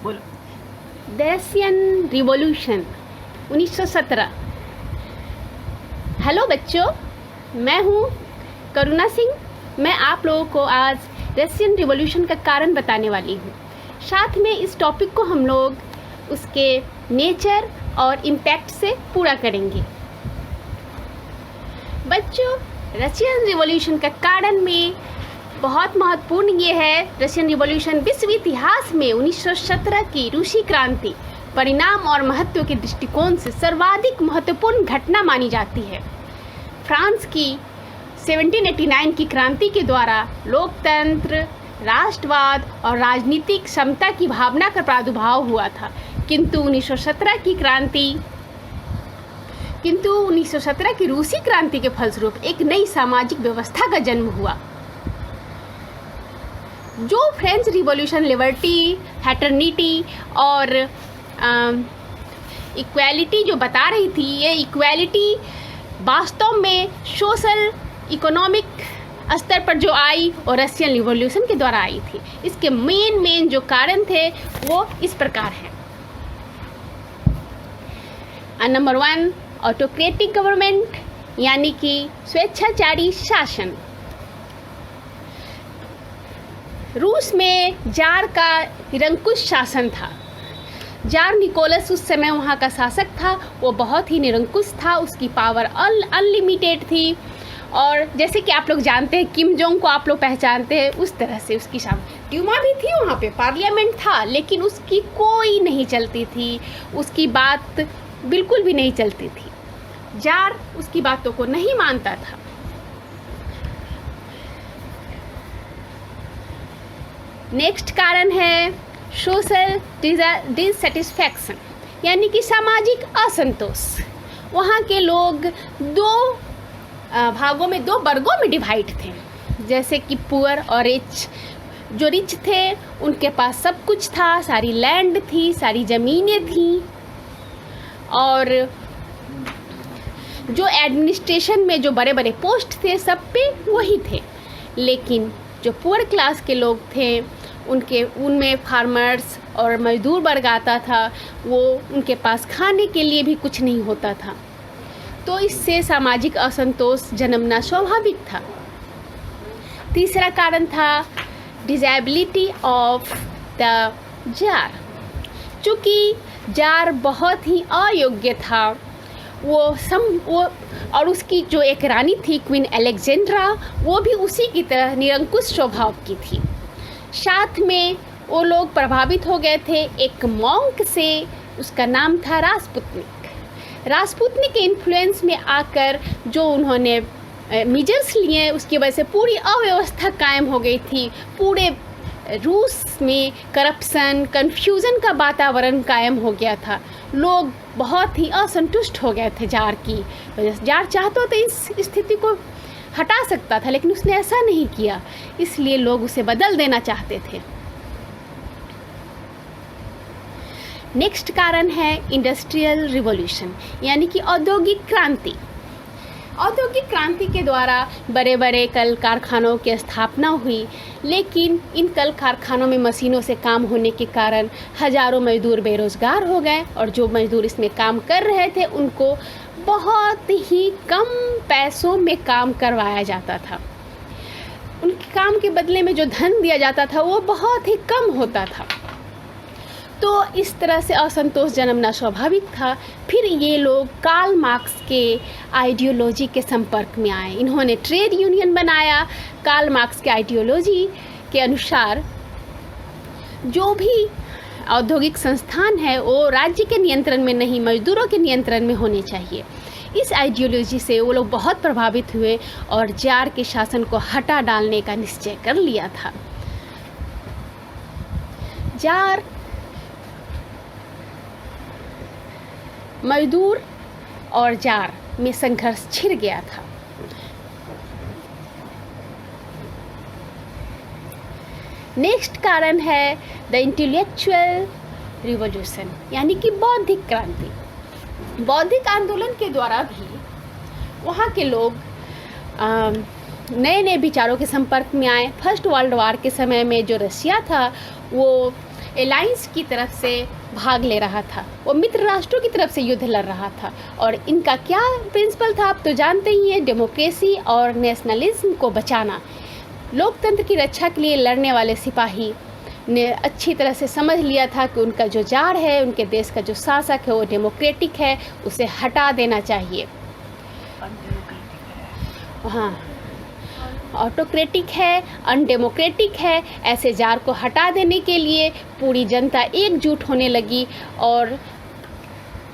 बोलो। The Russian revolution 1917। Hello बच्चों, मैं हूँ करुणा सिंह। मैं आप लोगों को आज रशियन रिवॉल्यूशन का कारण बताने वाली हूँ। साथ में इस टॉपिक को हम लोग उसके नेचर और इम्पैक्ट से पूरा करेंगे। बच्चों, रशियन रिवॉल्यूशन का कारण में बहुत महत्वपूर्ण ये है, रशियन रिवॉल्यूशन विश्व इतिहास में 1917 की रूसी क्रांति परिणाम और महत्व के दृष्टिकोण से सर्वाधिक महत्वपूर्ण घटना मानी जाती है। फ्रांस की 1789 की क्रांति के द्वारा लोकतंत्र, राष्ट्रवाद और राजनीतिक समता की भावना का प्रादुर्भाव हुआ था, किंतु 1917 की रूसी क्रांति के फलस्वरूप एक नई सामाजिक व्यवस्था का जन्म हुआ। जो फ्रेंच रिवॉल्यूशन लिबर्टी, फ्रेटर्निटी और इक्वालिटी जो बता रही थी, ये इक्वालिटी वास्तव में सोशल इकोनॉमिक स्तर पर जो आई और रशियन रिवॉल्यूशन के द्वारा आई थी। इसके मेन जो कारण थे वो इस प्रकार हैं। नंबर 1, ऑटोक्रेटिक गवर्नमेंट, यानी कि स्वेच्छाचारी शासन। रूस में जार का निरंकुश शासन था। जार निकोलस उस समय वहाँ का शासक था। वो बहुत ही निरंकुश था, उसकी पावर अनलिमिटेड थी। और जैसे कि आप लोग जानते हैं, किम जोंग को आप लोग पहचानते हैं, उस तरह से उसकी ड्यूमा भी थी, वहाँ पे पार्लियामेंट था, लेकिन उसकी कोई नहीं चलती थी, उसकी बात बिल्कुल भी नहीं चलती थी। जार उसकी बातों को नहीं मानता था। नेक्स्ट कारण है सोशल डिससेटिस्फैक्शन, यानी कि सामाजिक असंतोष। वहाँ के लोग दो भागों में, दो वर्गों में डिवाइड थे, जैसे कि पुअर और रिच। जो रिच थे उनके पास सब कुछ था, सारी लैंड थी, सारी ज़मीनें थी, और जो एडमिनिस्ट्रेशन में जो बड़े बड़े पोस्ट थे सब पे वही थे। लेकिन जो पुअर क्लास के लोग थे उनमें फार्मर्स और मजदूर वर्ग आता था, वो उनके पास खाने के लिए भी कुछ नहीं होता था। तो इससे सामाजिक असंतोष जन्मना स्वाभाविक था। तीसरा कारण था डिसेबिलिटी ऑफ द जार। चूँकि जार बहुत ही अयोग्य था, वो और उसकी जो एक रानी थी क्वीन अलेक्जेंड्रा, वो भी उसी की तरह निरंकुश स्वभाव की थी। साथ में वो लोग प्रभावित हो गए थे एक मॉन्क से, उसका नाम था रासपुतनी के इन्फ्लुएंस में आकर जो उन्होंने मेजर्स लिए, उसकी वजह से पूरी अव्यवस्था कायम हो गई थी। पूरे रूस में करप्शन, कन्फ्यूज़न का वातावरण कायम हो गया था। लोग बहुत ही असंतुष्ट हो गए थे जार की वजह से। जार चाहता तो इस स्थिति को हटा सकता था, लेकिन उसने ऐसा नहीं किया, इसलिए लोग उसे बदल देना चाहते थे। नेक्स्ट कारण है इंडस्ट्रियल रिवॉल्यूशन, यानी कि औद्योगिक क्रांति। औद्योगिक क्रांति के द्वारा बड़े बड़े कल कारखानों की स्थापना हुई, लेकिन इन कल कारखानों में मशीनों से काम होने के कारण हजारों मजदूर बेरोज़गार हो गए, और जो मजदूर इसमें काम कर रहे थे उनको बहुत ही कम पैसों में काम करवाया जाता था। उनके काम के बदले में जो धन दिया जाता था वो बहुत ही कम होता था। तो इस तरह से असंतोष जन्मना स्वाभाविक था। फिर ये लोग कार्ल मार्क्स के आइडियोलॉजी के संपर्क में आए। इन्होंने ट्रेड यूनियन बनाया। कार्ल मार्क्स के आइडियोलॉजी के अनुसार जो भी औद्योगिक संस्थान है वो राज्य के नियंत्रण में नहीं, मजदूरों के नियंत्रण में होने चाहिए। इस आइडियोलॉजी से वो लोग बहुत प्रभावित हुए और जार के शासन को हटा डालने का निश्चय कर लिया था। जार मजदूर और जार में संघर्ष छिड़ गया था। नेक्स्ट कारण है द इंटेलेक्चुअल रिवॉल्यूशन, यानी कि बौद्धिक क्रांति। बौद्धिक आंदोलन के द्वारा भी वहाँ के लोग नए नए विचारों के संपर्क में आए। फर्स्ट वर्ल्ड वार के समय में जो रशिया था वो अलायंस की तरफ से भाग ले रहा था, वो मित्र राष्ट्रों की तरफ से युद्ध लड़ रहा था। और इनका क्या प्रिंसिपल था आप तो जानते ही हैं, डेमोक्रेसी और नेशनलिज्म को बचाना। लोकतंत्र की रक्षा के लिए लड़ने वाले सिपाही ने अच्छी तरह से समझ लिया था कि उनका जो जार है, उनके देश का जो शासक है वो डेमोक्रेटिक है, उसे हटा देना चाहिए। हाँ, ऑटोक्रेटिक है, अनडेमोक्रेटिक है। ऐसे जार को हटा देने के लिए पूरी जनता एकजुट होने लगी और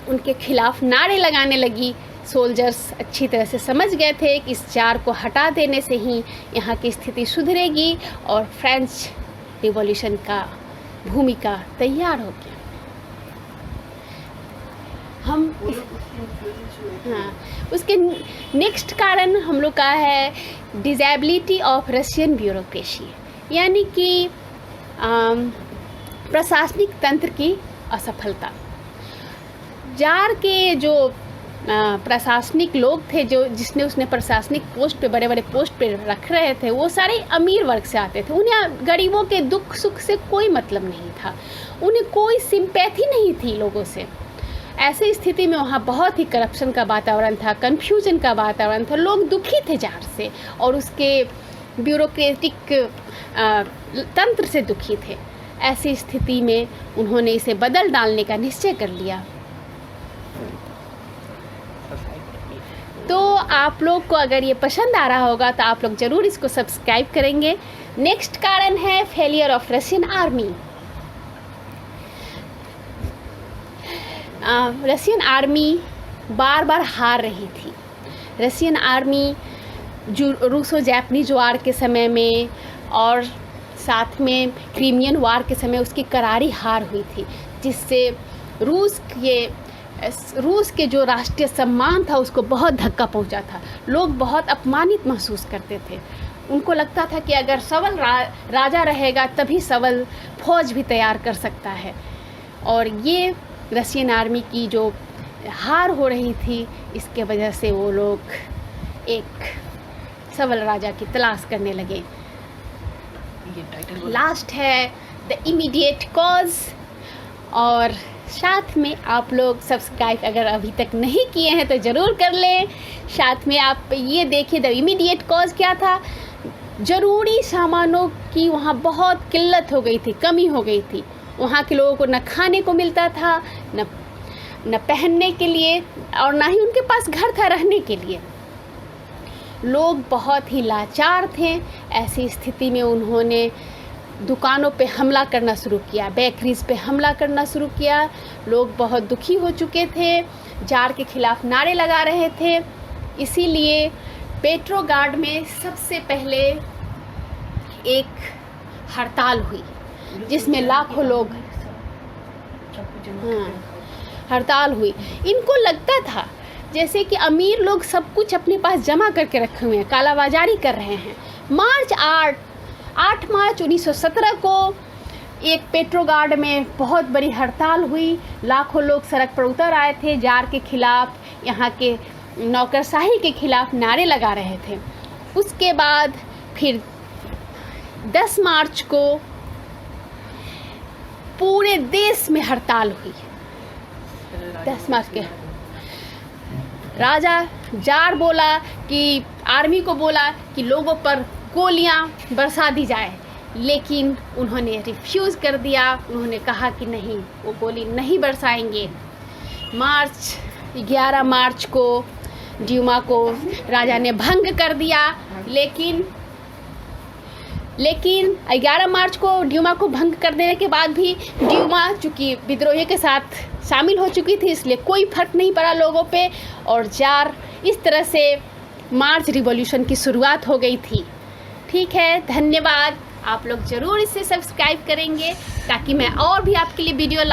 उनके खिलाफ नारे लगाने लगी। सोल्जर्स अच्छी तरह से समझ गए थे कि इस जार को हटा देने से ही यहाँ की स्थिति सुधरेगी और फ्रेंच रिवॉल्यूशन का भूमिका तैयार हो गया। उसके नेक्स्ट कारण हम लोग का है डिसेबिलिटी ऑफ रशियन ब्यूरोक्रेसी, यानी कि प्रशासनिक तंत्र की असफलता। जार के जो प्रशासनिक लोग थे, जिसने उसने प्रशासनिक पोस्ट पे, बड़े बड़े पोस्ट पे रख रहे थे, वो सारे अमीर वर्ग से आते थे। उन्हें गरीबों के दुख सुख से कोई मतलब नहीं था, उन्हें कोई सिंपैथी नहीं थी लोगों से। ऐसी स्थिति में वहाँ बहुत ही करप्शन का वातावरण था, कन्फ्यूजन का वातावरण था, लोग दुखी थे जार से और उसके ब्यूरोक्रेटिक तंत्र से दुखी थे। ऐसी स्थिति में उन्होंने इसे बदल डालने का निश्चय कर लिया। तो आप लोग को अगर ये पसंद आ रहा होगा तो आप लोग ज़रूर इसको सब्सक्राइब करेंगे। नेक्स्ट कारण है failure of Russian army. Russian army बार बार हार रही थी। रशियन आर्मी जो रूसो जापानीज वार के समय में और साथ में क्रीमियन वार के समय उसकी करारी हार हुई थी, जिससे रूस के जो राष्ट्रीय सम्मान था उसको बहुत धक्का पहुंचा था। लोग बहुत अपमानित महसूस करते थे। उनको लगता था कि अगर सबल राजा रहेगा तभी सबल फौज भी तैयार कर सकता है। और ये रशियन आर्मी की जो हार हो रही थी, इसके वजह से वो लोग एक सबल राजा की तलाश करने लगे। लास्ट है द इमीडिएट कॉज। और साथ में आप लोग सब्सक्राइब अगर अभी तक नहीं किए हैं तो ज़रूर कर लें। साथ में आप ये देखिए द इमीडिएट कॉज क्या था। ज़रूरी सामानों की वहाँ बहुत किल्लत हो गई थी, कमी हो गई थी। वहाँ के लोगों को न खाने को मिलता था, न पहनने के लिए, और ना ही उनके पास घर था रहने के लिए। लोग बहुत ही लाचार थे। ऐसी स्थिति में उन्होंने दुकानों पे हमला करना शुरू किया, बेकरीज पे हमला करना शुरू किया। लोग बहुत दुखी हो चुके थे, जार के खिलाफ नारे लगा रहे थे। इसीलिए पेट्रोगार्ड में सबसे पहले एक हड़ताल हुई जिसमें लाखों लोग हड़ताल हुई। इनको लगता था जैसे कि अमीर लोग सब कुछ अपने पास जमा करके रखे हुए हैं, कालाबाजारी कर रहे हैं। 8 मार्च 1917 को एक पेट्रोगार्ड में बहुत बड़ी हड़ताल हुई। लाखों लोग सड़क पर उतर आए थे, जार के खिलाफ, यहाँ के नौकरशाही के खिलाफ नारे लगा रहे थे। उसके बाद फिर 10 मार्च को पूरे देश में हड़ताल हुई। 10 मार्च के राजा जार बोला कि आर्मी को बोला कि लोगों पर गोलियां बरसा दी जाए, लेकिन उन्होंने रिफ्यूज़ कर दिया। उन्होंने कहा कि नहीं, वो गोली नहीं बरसाएंगे। 11 मार्च को ड्यूमा को राजा ने भंग कर दिया, लेकिन 11 मार्च को ड्यूमा को भंग कर देने के बाद भी ड्यूमा चूँकि विद्रोहियों के साथ शामिल हो चुकी थी, इसलिए कोई फर्क नहीं पड़ा लोगों पे। और जार इस तरह से मार्च रिवॉल्यूशन की शुरुआत हो गई थी। ठीक है, धन्यवाद। आप लोग ज़रूर इसे सब्सक्राइब करेंगे ताकि मैं और भी आपके लिए वीडियो